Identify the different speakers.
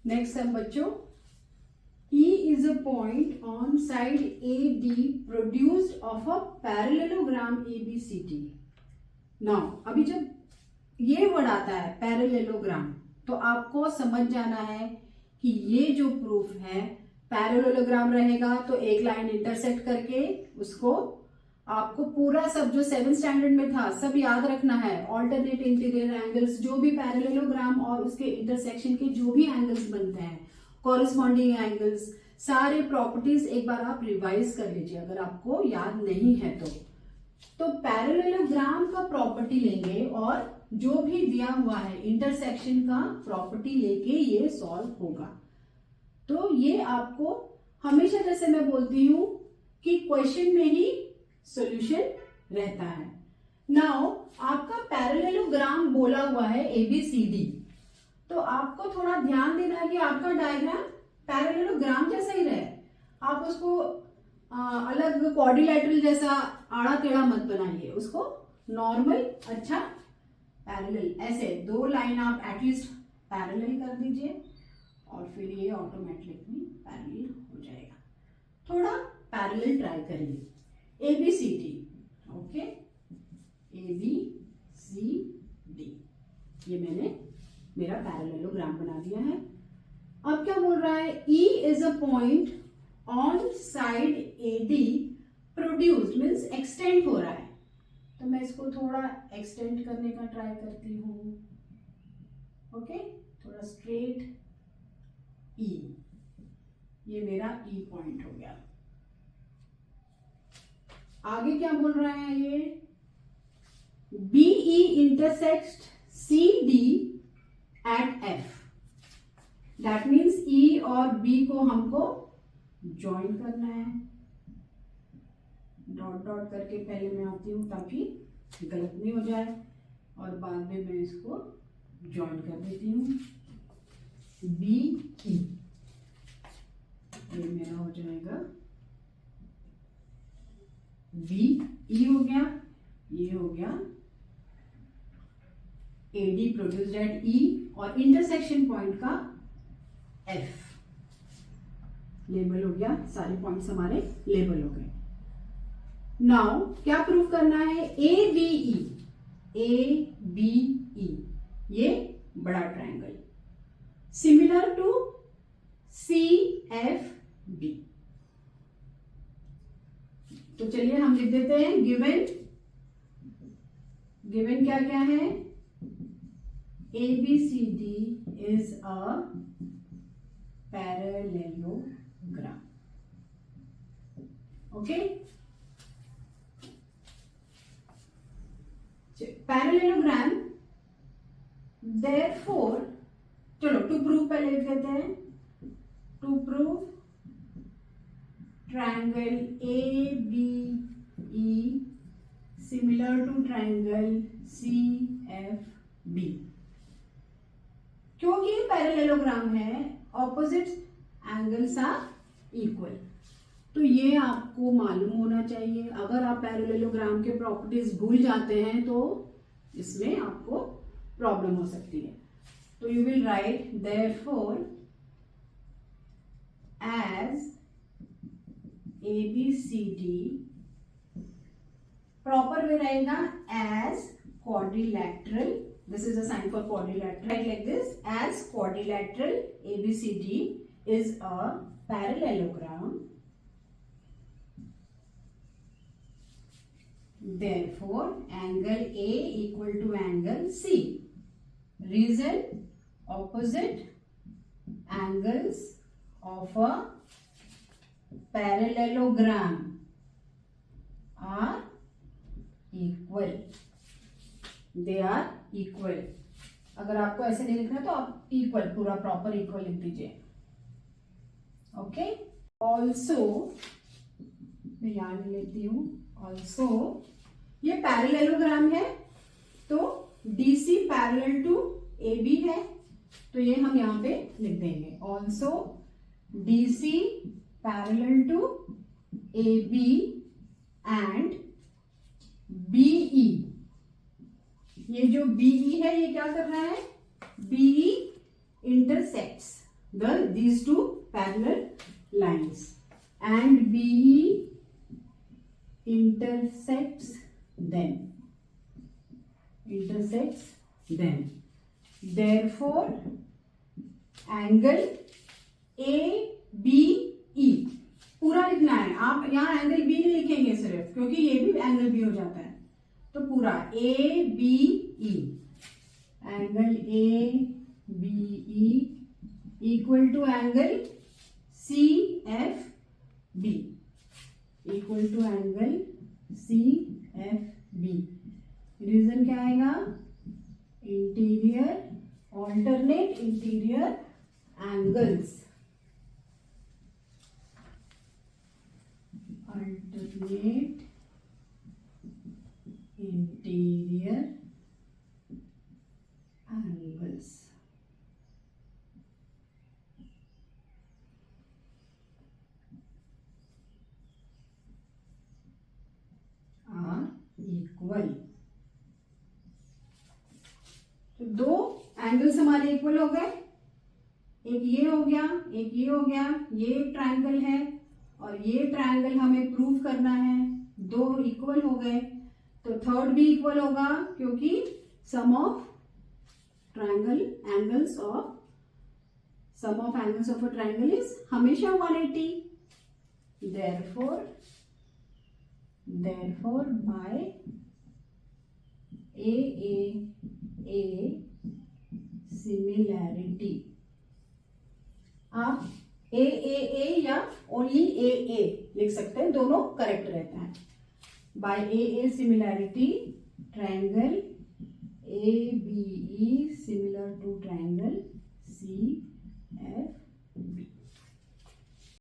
Speaker 1: Next सब बच्चों, E is a point on side AD produced of a parallelogram ABCD. Now, अभी जब ये वर्ड आता है पैरेललोग्राम, तो आपको समझ जाना है कि ये जो प्रूफ है पैरेललोग्राम रहेगा, तो एक लाइन इंटरसेक्ट करके उसको आपको पूरा सब जो 7th स्टैंडर्ड में था सब याद रखना है। ऑल्टरनेट इंटीरियर एंगल्स, जो भी पैरेललोग्राम और उसके इंटरसेक्शन के जो भी एंगल्स बनते हैं, कॉरेस्पॉन्डिंग एंगल्स, सारे प्रॉपर्टीज एक बार आप रिवाइज कर लीजिए अगर आपको याद नहीं है तो पैरेललोग्राम का प्रॉपर्टी लेंगे और जो भी दिया हुआ है इंटरसेक्शन का प्रॉपर्टी लेके ये सॉल्व होगा। तो ये आपको हमेशा, जैसे मैं बोलती हूं कि क्वेश्चन में ही सॉल्यूशन रहता है। नाउ आपका पैरेललोग्राम बोला हुआ है ABCD, तो आपको थोड़ा ध्यान देना है कि आपका डायग्राम पैरेललोग्राम जैसा ही रहे। आप उसको अलग क्वाड्रिलेटरल जैसा आड़ा टेढ़ा मत बनाइए, उसको नॉर्मल अच्छा पैरेलल, ऐसे 2 लाइन आप एटलीस्ट पैरेलल कर दीजिए और फिर ये ऑटोमेटिकली पैरेलल हो जाएगा। थोड़ा पैरेलल ट्राई करिए। ABCD, ओके, ABCD, ये मैंने मेरा पैरेललोग्राम बना दिया है। अब क्या बोल रहा है, E is a point on side AD produced, means extend हो रहा है, तो मैं इसको थोड़ा एक्सटेंड करने का ट्राई करती हूँ। ओके, थोड़ा स्ट्रेट E, ये मेरा E पॉइंट हो गया। आगे क्या बोल रहा है ये, BE intersect CD at F, that means E और B को हमको ज्वाइन करना है। डॉट डॉट करके पहले मैं आती हूँ ताकि गलत नहीं हो जाए, और बाद में मैं इसको ज्वाइन कर देती हूँ। BE, ये मेरा हो जाएगा BE हो गया, ये हो गया AD प्रोड्यूस्ड एट E, और इंटरसेक्शन पॉइंट का F लेबल हो गया। सारे पॉइंट्स हमारे लेबल हो गए। नाउ क्या प्रूव करना है, ABE, ABE ये बड़ा ट्रायंगल सिमिलर टू CFB। तो चलिए हम लिख देते हैं गिवन क्या क्या है, ABCD is a parallelogram. Okay? Parallelogram, therefore, चलो टू प्रूव पहले लिख देते हैं। To prove triangle ABE similar to triangle CFB। क्योंकि पैरेललोग्राम है, ऑपोजिट एंगल्स आर इक्वल, तो ये आपको मालूम होना चाहिए। अगर आप पैरेललोग्राम के प्रॉपर्टीज भूल जाते हैं तो इसमें आपको प्रॉब्लम हो सकती है। तो you will write therefore as ABCD, proper way रहेगा as quadrilateral, this is a sign for quadrilateral, right, like this, as quadrilateral ABCD is a parallelogram, therefore angle A equal to angle C. Reason, opposite angles of a parallelogram are equal, they are equal. अगर आपको ऐसे नहीं लिखना तो आप equal, पूरा proper equal लिख दीजिए। ओके, ऑल्सो मैं यहां ले लेती हूं, ऑल्सो ये पैरेललोग्राम है तो DC पैरेलल टू AB है, तो ये हम यहां पे लिख देंगे also DC parallel to AB and BE। ये जो BE है ये क्या कर रहा है, BE intersects these two parallel lines, and BE intersects them. Therefore, angle ABE पूरा लिखना है, आप यहाँ एंगल बी नहीं लिखेंगे सिर्फ, क्योंकि ये भी एंगल बी हो जाता है, तो पूरा ABE, angle ABE equal to angle CFB, equal to angle CFB। Reason क्या आएगा? Interior, alternate interior angles, alternate interior angles। are equal। तो दो एंगल्स हमारे इक्वल हो गए, एक ये हो गया, एक ये हो गया, ये एक ट्रायंगल है और ये ट्रायंगल हमें प्रूव करना है, दो इक्वल हो गए, तो थर्ड भी इक्वल होगा, क्योंकि sum of angles of a triangle is हमेशा 180। therefore by AAA similarity, आप AAA या ओनली AA लिख सकते हैं, दोनों करेक्ट रहता है। By AA similarity, triangle ABE similar to triangle